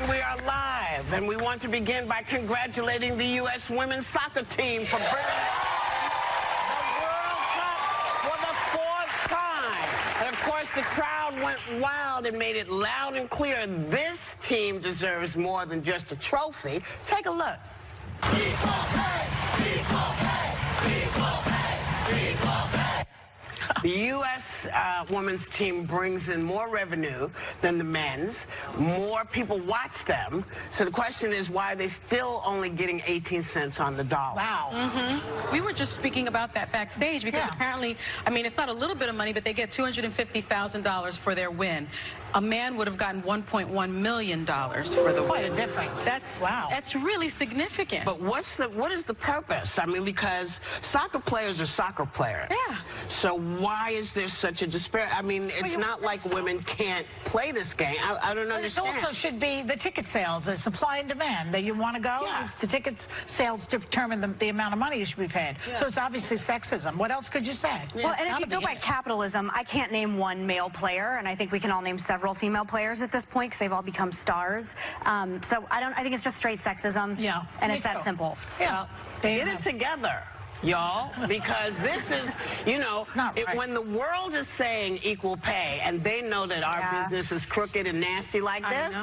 And we are live, and we want to begin by congratulating the U.S. women's soccer team for bringing the World Cup for the 4th time. And of course, the crowd went wild and made it loud and clear this team deserves more than just a trophy. Take a look. Equal pay, equal pay, equal pay, equal pay. The U.S. women's team brings in more revenue than the men's. More people watch them. So the question is, why are they still only getting 18 cents on the dollar? Wow. We were just speaking about that backstage because apparently, I mean, it's not a little bit of money, but they get $250,000 for their win. A man would have gotten $1.1 million for the win. Quite a difference. That's really significant. But what is the purpose? I mean, because soccer players are soccer players. Yeah. So why is there such a disparity? I mean, it's not like women can't play this game. I don't understand. It also should be the ticket sales, the supply and demand, that you want to go. Yeah. The ticket sales determine the amount of money you should be paid. Yeah. So it's obviously sexism. What else could you say? Yeah. Well, and if you go by capitalism, I can't name one male player, and I think we can all name several female players at this point because they've all become stars. So I think it's just straight sexism. Yeah. And it's that simple. Yeah. Get it together, y'all, because this is, you know, when the world is saying equal pay and they know that our business is crooked and nasty like this,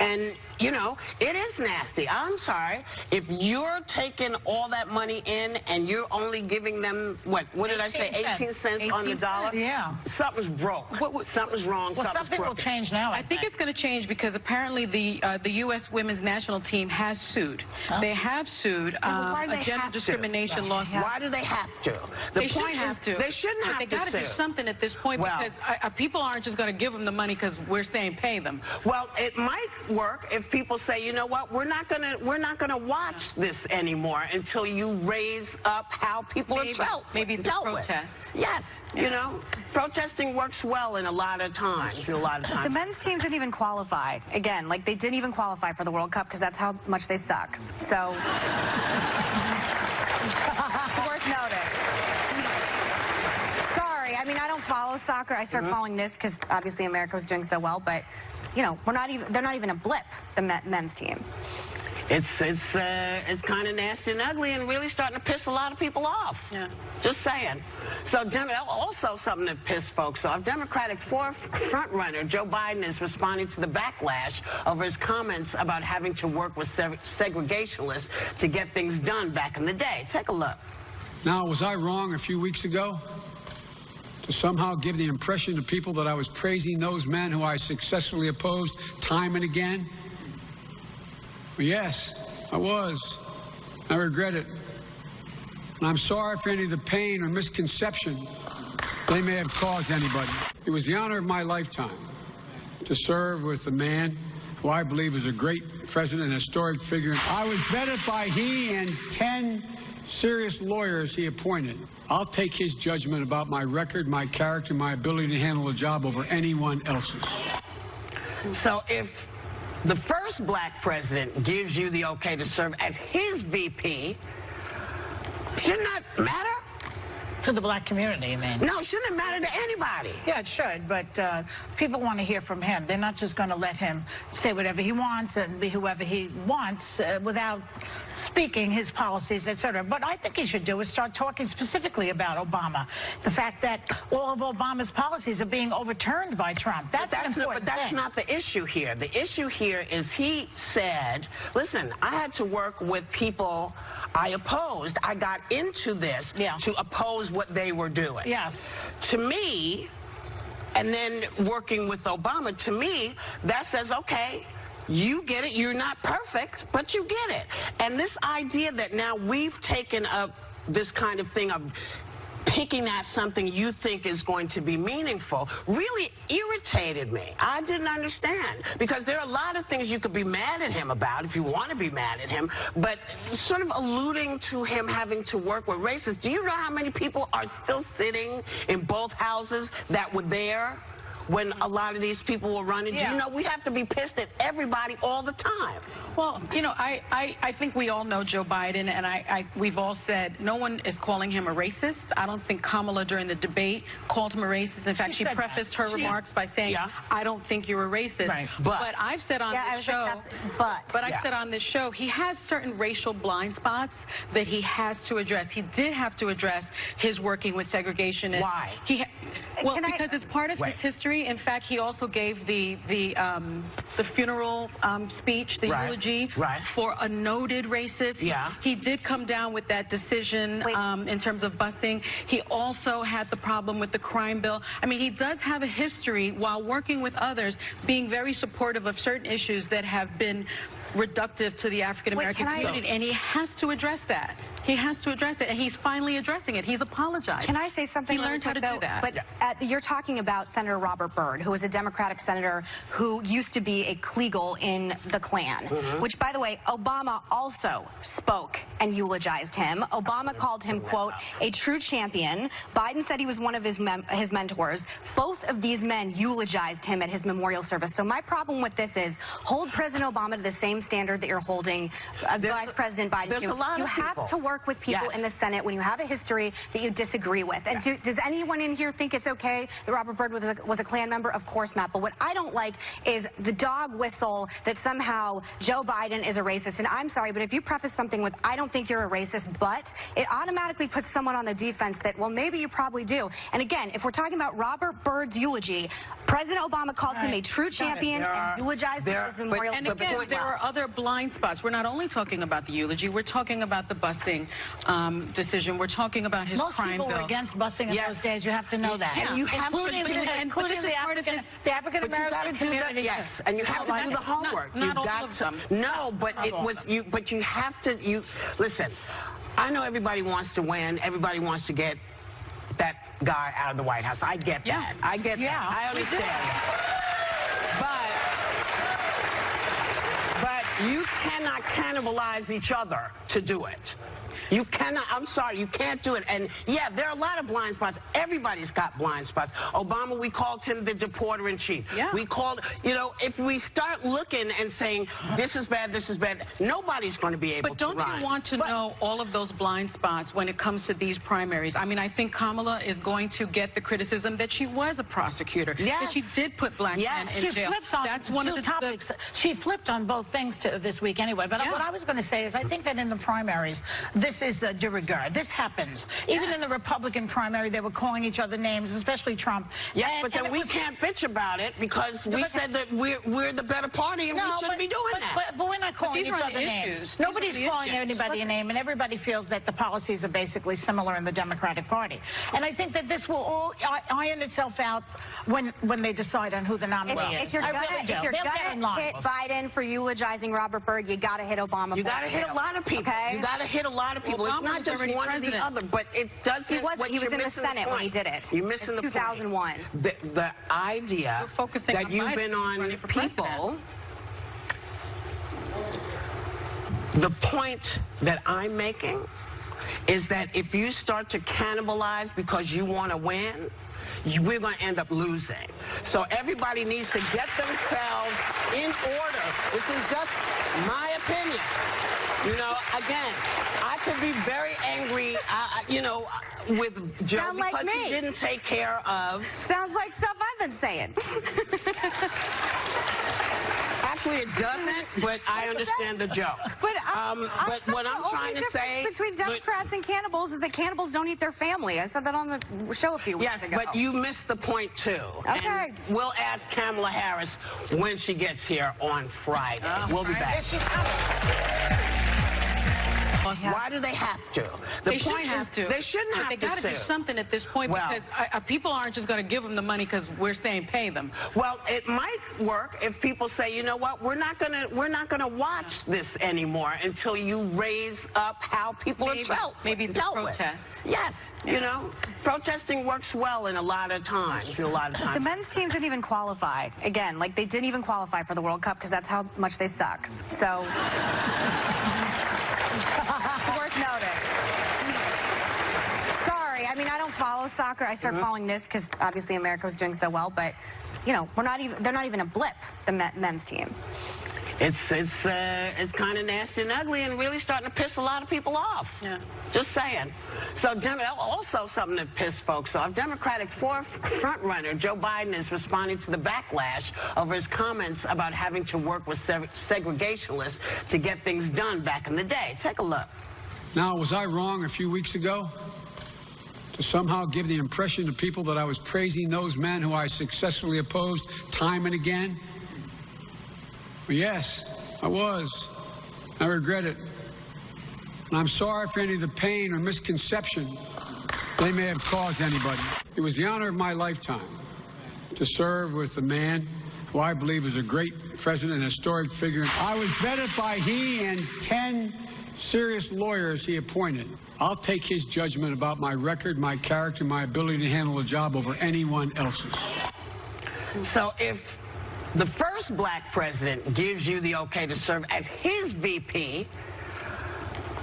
and, you know, it is nasty. I'm sorry. If you're taking all that money in and you're only giving them, what did I say, 18 cents on the dollar? Yeah. Something's broke. Something's wrong. Well, something's something will change now, I think it's going to change because apparently the U.S. women's national team has sued. They have sued a gender discrimination lawsuit. Why do they have to? They shouldn't have to. They shouldn't have to. They got to do something at this point because people aren't just going to give them the money because we're saying pay them. Well, it might work if people say, you know what, we're not gonna watch this anymore until you raise up how people are dealt protest. With. Yes, you know, protesting works well in a lot of times. The men's team didn't even qualify. Again, like they didn't even qualify for the World Cup because that's how much they suck. So. Worth noting. Sorry, I mean, I don't follow soccer. I started following this because obviously America was doing so well, but you know, they're not even a blip, the men's team. It's kind of nasty and ugly and really starting to piss a lot of people off. Yeah. Just saying. So also something that pissed folks off. Democratic frontrunner Joe Biden is responding to the backlash over his comments about having to work with segregationists to get things done back in the day. Take a look. Now, was I wrong a few weeks ago to somehow give the impression to people that I was praising those men who I successfully opposed time and again? Well, yes, I was. I regret it. And I'm sorry for any of the pain or misconception they may have caused anybody. It was the honor of my lifetime to serve with a man who I believe is a great president and historic figure. I was vetted by he and 10 serious lawyers he appointed. I'll take his judgment about my record, my character, my ability to handle a job over anyone else's. So if the first black president gives you the okay to serve as his VP, shouldn't that matter? To the black community, you mean? No, shouldn't it matter to anybody? Yeah, it should, but people want to hear from him. They're not just going to let him say whatever he wants and be whoever he wants without speaking his policies, etc. What I think he should do is start talking specifically about Obama. The fact that all of Obama's policies are being overturned by Trump. That's an important thing. But that's not the issue here. The issue here is he said, listen, I had to work with people I opposed. I got into this to oppose what they were doing. Yes. To me, and then working with Obama, to me, that says, okay, you get it. You're not perfect, but you get it. And this idea that now we've taken up this kind of thing of picking at something you think is going to be meaningful really irritated me. I didn't understand, because there are a lot of things you could be mad at him about if you want to be mad at him, but sort of alluding to him having to work with racists. Do you know how many people are still sitting in both houses that were there when a lot of these people were running? Yeah. Do you know we'd have to be pissed at everybody all the time? Well, you know, I think we all know Joe Biden, and we've all said no one is calling him a racist. I don't think Kamala during the debate called him a racist. In fact, she prefaced her remarks by saying, I don't think you're a racist. Right. But I've said on this show, I've said on this show, he has certain racial blind spots that he has to address. He did have to address his working with segregation. And why? Because it's part of his history. In fact, he also gave the funeral speech, the eulogy for a noted racist. He did come down with that decision in terms of busing. He also had the problem with the crime bill. I mean, he does have a history, while working with others, being very supportive of certain issues that have been reductive to the African-American community, and he has to address that. He has to address it, and he's finally addressing it. He's apologized. Can I say something? He learned how to do that. But you're talking about Senator Robert Byrd, who was a Democratic senator who used to be a Kleagle in the Klan, which, by the way, Obama also spoke and eulogized him. Obama called him, quote, a true champion. Biden said he was one of his mentors. Both of these men eulogized him at his memorial service. So my problem with this is hold President Obama to the same standard that you're holding Vice President Biden to. You have to work with people in the Senate when you have a history that you disagree with. And does anyone in here think it's okay that Robert Byrd was a Klan member? Of course not. But what I don't like is the dog whistle that somehow Joe Biden is a racist. And I'm sorry, but if you preface something with, I don't think you're a racist, but it automatically puts someone on the defense that, well, maybe you probably do. And again, if we're talking about Robert Byrd's eulogy, President Obama called him a true champion and eulogized him at his memorial service. And again, there are other blind spots. We're not only talking about the eulogy, we're talking about the busing decision. We're talking about his crime bill. Most people were against busing in those days. You have to know that. And you have including the African-American community. Yes, and you have to do the homework. Not all of them. No, but it was you. But you have to. Listen. I know everybody wants to win. Everybody wants to get that guy out of the White House. I get that. I get that. I understand. But you cannot cannibalize each other to do it. You cannot, I'm sorry, you can't do it. And yeah, there are a lot of blind spots. Everybody's got blind spots. Obama, we called him the deporter-in-chief. We called, you know, if we start looking and saying, this is bad, nobody's going to be able to run. But don't you want to know all of those blind spots when it comes to these primaries? I mean, I think Kamala is going to get the criticism that she was a prosecutor. That she did put black men in jail. Flipped on That's one of the topics. She flipped on both things this week anyway. But what I was going to say is I think that in the primaries, this is de rigueur. This happens. Even in the Republican primary, they were calling each other names, especially Trump. Yes, but then we can't bitch about it because we said that we're the better party and we shouldn't be doing that. But we're not calling each other names. Nobody's calling anybody a name, and everybody feels that the policies are basically similar in the Democratic Party. And I think that this will all iron itself out when they decide on who the nominee is. If you're gonna hit Biden for eulogizing Robert Byrd, you got to hit Obama. You got to hit a lot of people. You got to hit a lot of people. It's not just one or the other, but it doesn't. He was in the Senate when he did it. You're missing the 2001. The idea that you've been on people. The point that I'm making is that if you start to cannibalize because you want to win, we're going to end up losing. So everybody needs to get themselves in order. This is just my opinion. You know, again, I could be very angry, you know, with Joe because he didn't take care of... Sounds like stuff I've been saying. Actually, it doesn't, but I understand the joke. But what I'm trying to say... between Democrats and cannibals is that cannibals don't eat their family. I said that on the show a few weeks ago. Yes, but you missed the point, too. Okay. And we'll ask Kamala Harris when she gets here on Friday. We'll be back. Why do they have to? They shouldn't have to. They shouldn't have to. They got to do something at this point because people aren't just going to give them the money because we're saying pay them. Well, it might work if people say, you know what, we're not gonna watch this anymore until you raise up how people are dealt. Maybe the protest. Yes, you know, protesting works well in a lot of times. The men's team didn't even qualify. Again, like they didn't even qualify for the World Cup because that's how much they suck. So. Worth noting. Sorry, I mean, I don't follow soccer. I started following this because obviously America was doing so well, but you know, they're not even a blip, the men's team. It's kind of nasty and ugly and really starting to piss a lot of people off. Yeah. Just saying. So also something that pissed folks off. Democratic frontrunner Joe Biden is responding to the backlash over his comments about having to work with segregationists to get things done back in the day. Take a look. Now, was I wrong a few weeks ago to somehow give the impression to people that I was praising those men who I successfully opposed time and again? Well, yes, I was. I regret it. And I'm sorry for any of the pain or misconception they may have caused anybody. It was the honor of my lifetime to serve with a man who I believe is a great president and historic figure. I was vetted by he and 10 serious lawyers he appointed. I'll take his judgment about my record, my character, my ability to handle a job over anyone else's. So if the first black president gives you the okay to serve as his VP,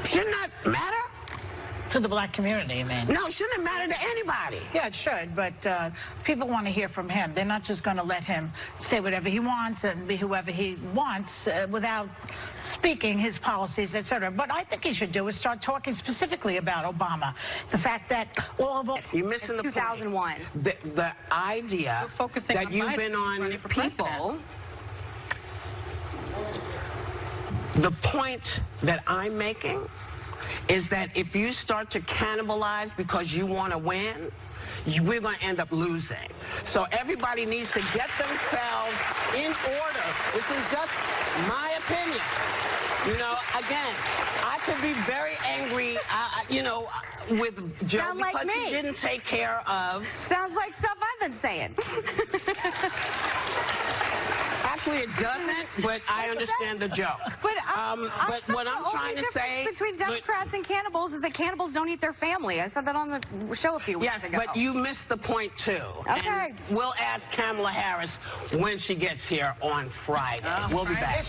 shouldn't that matter? To the black community, you mean? No, shouldn't it matter to anybody? Yeah, it should, but people want to hear from him. They're not just going to let him say whatever he wants and be whoever he wants without speaking his policies, etc. But I think he should do is start talking specifically about Obama. The fact that all of us... You're missing the 2001. The idea that you've been on people... The point that I'm making is that if you start to cannibalize because you want to win, we're going to end up losing. So everybody needs to get themselves in order. This is just my opinion. You know, again, I could be very angry, you know, with Joe because he didn't take care of... Sounds like stuff I've been saying. Actually, it doesn't, but I understand the joke. But what I'm trying to say... between Democrats and cannibals is that cannibals don't eat their family. I said that on the show a few weeks ago. Yes, but you missed the point, too. Okay. And we'll ask Kamala Harris when she gets here on Friday. We'll be back.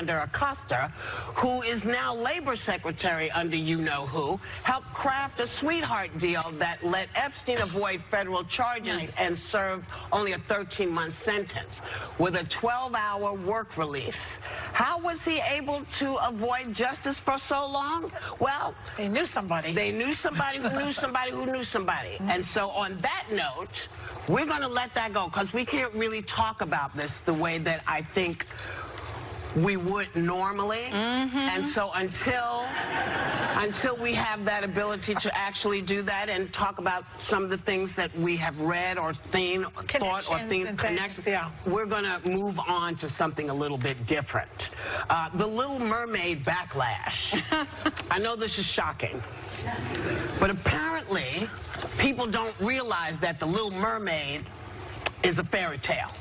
Acosta, who is now Labor Secretary under you-know-who, helped craft a sweetheart deal that let Epstein avoid federal charges and serve only a 13-month sentence with a 12-hour work release. How was he able to avoid justice for so long? Well, they knew somebody. They knew somebody who knew somebody who knew somebody. And so on that note, we're going to let that go because we can't really talk about this the way that I think we would normally. And so until we have that ability to actually do that and talk about some of the things that we have read or thought or connections, we're going to move on to something a little bit different. The Little Mermaid backlash. I know this is shocking, but apparently people don't realize that The Little Mermaid is a fairy tale.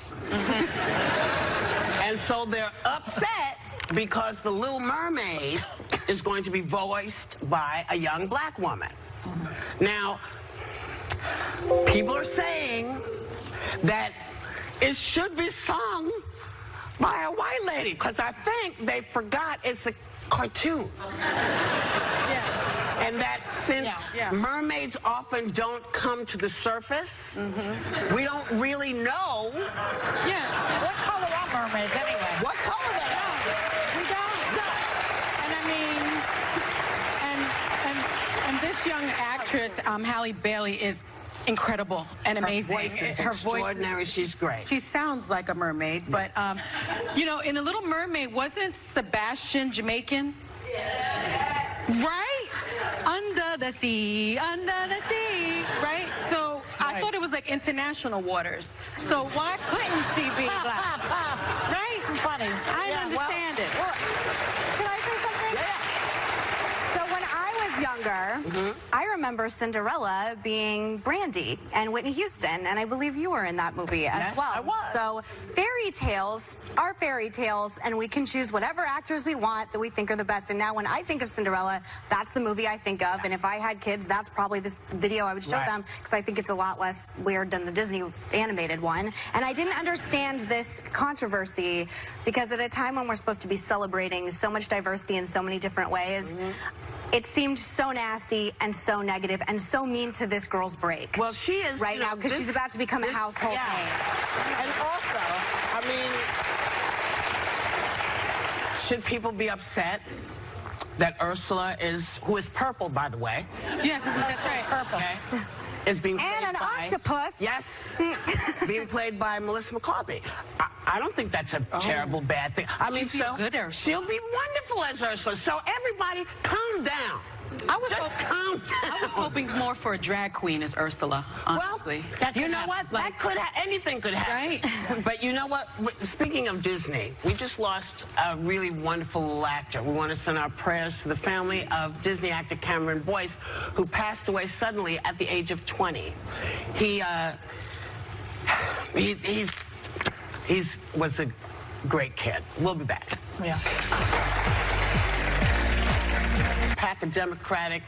And so they're upset because The Little Mermaid is going to be voiced by a young black woman. Now, people are saying that it should be sung by a white lady because I think they forgot it's a cartoon. And that since mermaids often don't come to the surface, we don't really know. What color are mermaids anyway? What color they are? We don't. No. And I mean, and this young actress, Halle Bailey, is incredible and amazing. Her voice is extraordinary. She's great. She sounds like a mermaid, but you know, in The Little Mermaid, wasn't Sebastian Jamaican? Right? Under the sea, right? So I thought it was like international waters. So why couldn't she be black? Right? Funny. I understand it. Well, can I say something? So when I was younger, I remember Cinderella being Brandy and Whitney Houston, and I believe you were in that movie as well. I was. So fairy tales are fairy tales, and we can choose whatever actors we want that we think are the best. And now when I think of Cinderella, that's the movie I think of. And if I had kids, that's probably this video I would show them, because I think it's a lot less weird than the Disney animated one. And I didn't understand this controversy because at a time when we're supposed to be celebrating so much diversity in so many different ways, It seemed so nasty and so negative and so mean to this girl's break. Well, she is right now because she's about to become a household name. And also, I mean, should people be upset that Ursula who is purple, by the way? Yes, that's right, purple. Okay. Is being played and an octopus. Yes, being played by Melissa McCarthy. I don't think that's a terrible bad thing. I mean, she'll be wonderful as Ursula. So everybody, calm down. Calm down. I was hoping more for a drag queen as Ursula, honestly. Well, you know what? That could anything could happen. Right? But you know what? Speaking of Disney, we just lost a really wonderful little actor. We want to send our prayers to the family of Disney actor Cameron Boyce, who passed away suddenly at the age of 20. He was a great kid. We'll be back. Yeah. Pack of Democratic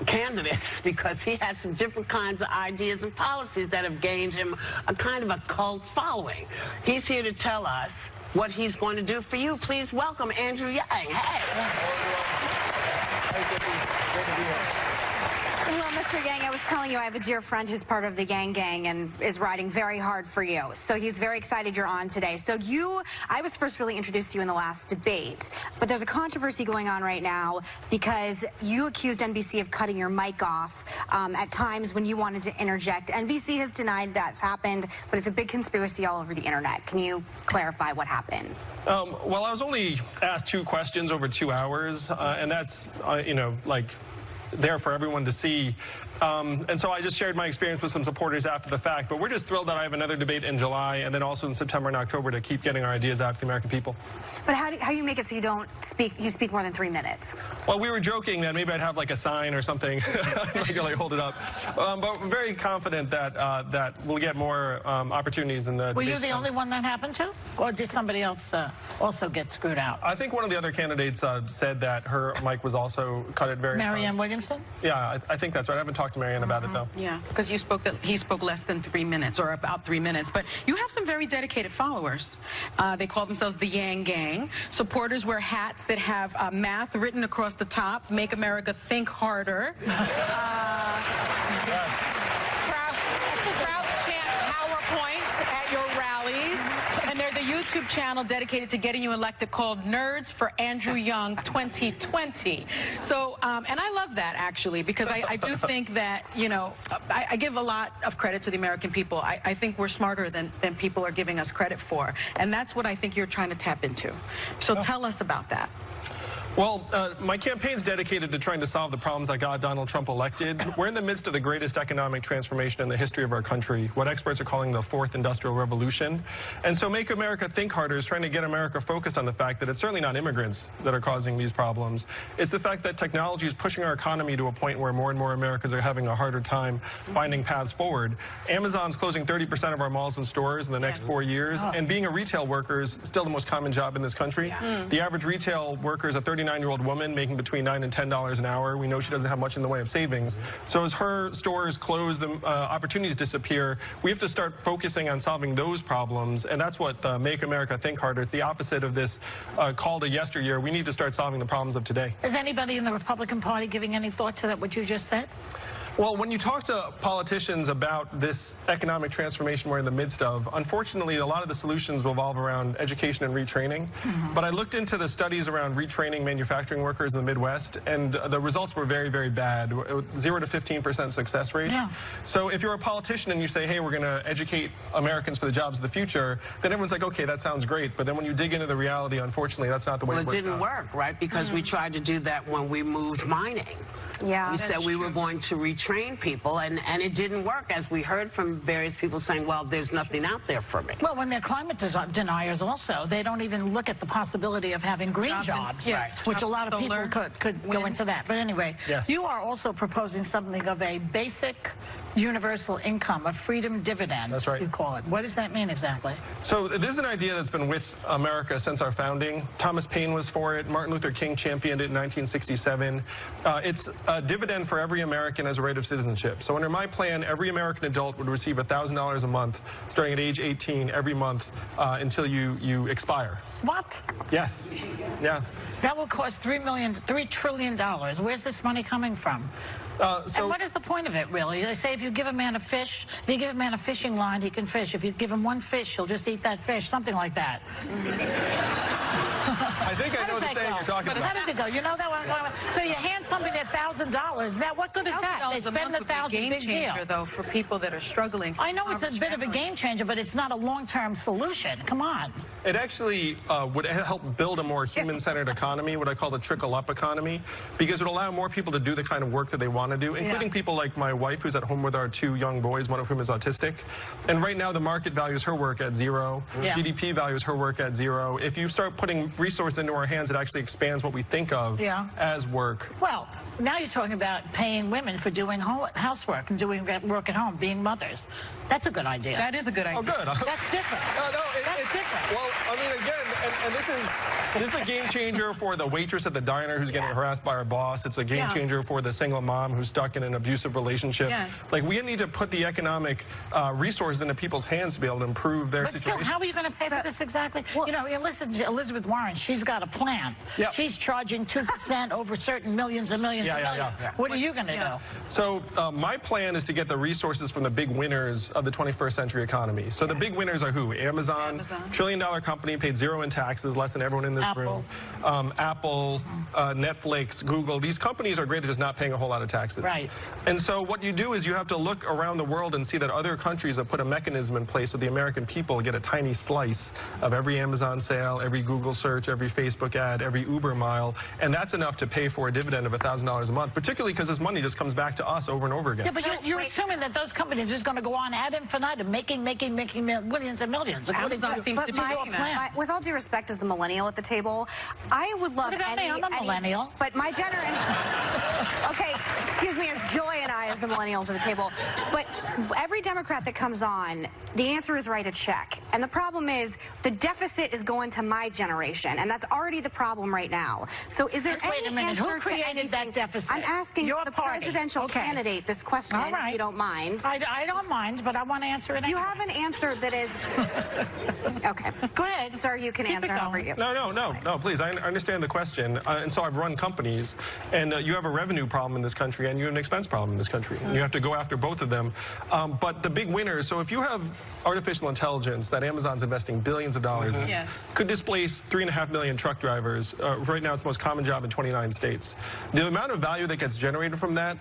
candidates because he has some different kinds of ideas and policies that have gained him a kind of a cult following. He's here to tell us what he's going to do for you. Please welcome Andrew Yang. Hey. Well, Mr. Yang, I was telling you I have a dear friend who's part of the Yang Gang and is riding very hard for you. So he's very excited you're on today. So I was first really introduced to you in the last debate, but there's a controversy going on right now because you accused NBC of cutting your mic off at times when you wanted to interject. NBC has denied that's happened, but it's a big conspiracy all over the internet. Can you clarify what happened? Well, I was only asked 2 questions over 2 hours, and that's, you know, like, there for everyone to see. And so I just shared my experience with some supporters after the fact. But we're just thrilled that I have another debate in July and then also in September and October to keep getting our ideas out to the American people. But how do you make it so you speak more than 3 minutes? Well, we were joking that maybe I'd have like a sign or something. I could like hold it up. But we're very confident that that we'll get more opportunities in the Were you the only one that happened to? Or did somebody else also get screwed out? I think one of the other candidates said that her mic was also cut at various times. Marianne Williamson? Yeah, I think that's right. I haven't talked to Marianne about it, though. Yeah, because he spoke less than 3 minutes, or about 3 minutes. But you have some very dedicated followers. They call themselves the Yang Gang. Supporters wear hats that have math written across the top. Make America think harder. Crowds chant PowerPoints at your rallies. And there's a YouTube channel dedicated to getting you elected called Nerds for Andrew Yang 2020. So, and I love that, actually, because I do think that, you know, I give a lot of credit to the American people. I think we're smarter than people are giving us credit for. And that's what I think you're trying to tap into. So tell us about that. Well, my campaign's dedicated to trying to solve the problems that got Donald Trump elected. We're in the midst of the greatest economic transformation in the history of our country, what experts are calling the 4th Industrial Revolution. And so Make America Think Harder is trying to get America focused on the fact that it's certainly not immigrants that are causing these problems. It's the fact that technology is pushing our economy to a point where more and more Americans are having a harder time finding paths forward. Amazon's closing 30% of our malls and stores in the next 4 years, and being a retail worker is still the most common job in this country. The average retail worker is a 39-year-old woman making between $9 and $10 an hour. We know she doesn't have much in the way of savings. So as her stores close, the opportunities disappear. We have to start focusing on solving those problems, and that's what Make America Think Harder. It's the opposite of this call to yesteryear. We need to start solving the problems of today. Is anybody in the Republican Party giving any thought to that, what you just said? Well, when you talk to politicians about this economic transformation we're in the midst of, unfortunately, a lot of the solutions revolve around education and retraining. But I looked into the studies around retraining manufacturing workers in the Midwest, and the results were very, very bad. 0 to 15% success rates. Yeah. So if you're a politician and you say, hey, we're going to educate Americans for the jobs of the future, then everyone's like, okay, that sounds great. But then when you dig into the reality, unfortunately, that's not the way it works. Well, it didn't work, right? Because we tried to do that when we moved mining. Yeah, we said we were going to retrain people, and it didn't work, as we heard from various people saying, well, there's nothing out there for me. Well, when they're climate deniers also, they don't even look at the possibility of having green jobs, which a lot of people could go into that. But anyway, you are also proposing something of a basic universal income, a freedom dividend. That's right. You call it. What does that mean exactly? So this is an idea that's been with America since our founding. Thomas Paine was for it. Martin Luther King championed it in 1967. It's a dividend for every American as a right of citizenship. So under my plan, every American adult would receive $1,000 a month starting at age 18 every month until you expire. What? Yes. Yeah. That will cost $3 trillion. Where's this money coming from? And what is the point of it, really? They say if you give a man a fish, if you give a man a fishing line, he can fish. If you give him one fish, he'll just eat that fish, something like that. I think I know the saying you're talking about. How does it go? You know that what I'm talking about? So you hand somebody $1,000. Now, what good is that? They spend the $1,000, big deal. Though, for people that are struggling. I know it's a bit of a game changer, but it's not a long-term solution. Come on. It actually would help build a more human-centered economy, what I call the trickle-up economy, because it would allow more people to do the kind of work that they want to do, including people like my wife, who's at home with our 2 young boys, one of whom is autistic. And right now, the market values her work at 0. GDP values her work at 0. If you start putting resources into our hands, it actually expands what we think of as work. Well, now you're talking about paying women for doing housework and doing work at home, being mothers. That's a good idea. That is a good idea. Oh, good. That's different. That's different. Well, I mean, again, and this is a game changer for the waitress at the diner who's getting harassed by her boss. It's a game changer for the single mom who's stuck in an abusive relationship. Like, we need to put the economic resources into people's hands to be able to improve their situation. Still, how are you going to pay for this exactly? Well, you know, listen to Elizabeth Warren. She's got a plan. She's charging 2% over certain millions and millions and millions. What are you going to do? So my plan is to get the resources from the big winners of the 21st century economy. So the big winners are who? Amazon. Trillion-dollar company, paid 0 in taxes, less than everyone in this room. Apple, Netflix, Google. These companies are great at just not paying a whole lot of taxes. Right. And so what you do is you have to look around the world and see that other countries have put a mechanism in place so the American people get a tiny slice of every Amazon sale, every Google search, every Facebook ad, every Uber mile, and that's enough to pay for a dividend of $1,000 a month, particularly because this money just comes back to us over and over again. Yeah, but you're assuming that those companies are just going to go on ad infinitum, making millions and millions. Amazon seems to be doing that. With all due respect, as the millennial at the table, I would love What about me? I'm a millennial. But my generation... Okay, excuse me, it's Joy and I as the millennials at the table. But every Democrat that comes on, the answer is write a check. And the problem is the deficit is going to my generation, and that's already the problem right now. So is there any answer Who created that deficit? I'm asking the presidential candidate this question, if you don't mind. I don't mind, but I want to answer it Do you have an answer that is... Okay. Go ahead. Sir, you can answer over you. No, please. I understand the question. And so I've run companies, and you have a revenue problem in this country, and you have an expense problem in this country. You have to go after both of them. But the big winners, so if you have artificial intelligence that Amazon's investing billions of dollars in, could displace 3.5 million truck drivers. Right now, it's the most common job in 29 states. The amount of value that gets generated from that,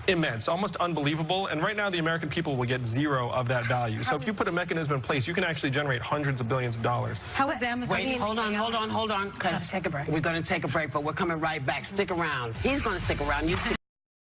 immense, almost unbelievable, and right now the American people will get 0 of that value. So if you put a mechanism in place, you can actually generate hundreds of billions of dollars. How is Amazon? Wait, hold on, because we're going to take a break, but we're coming right back. Stick around. He's going to stick around. You stick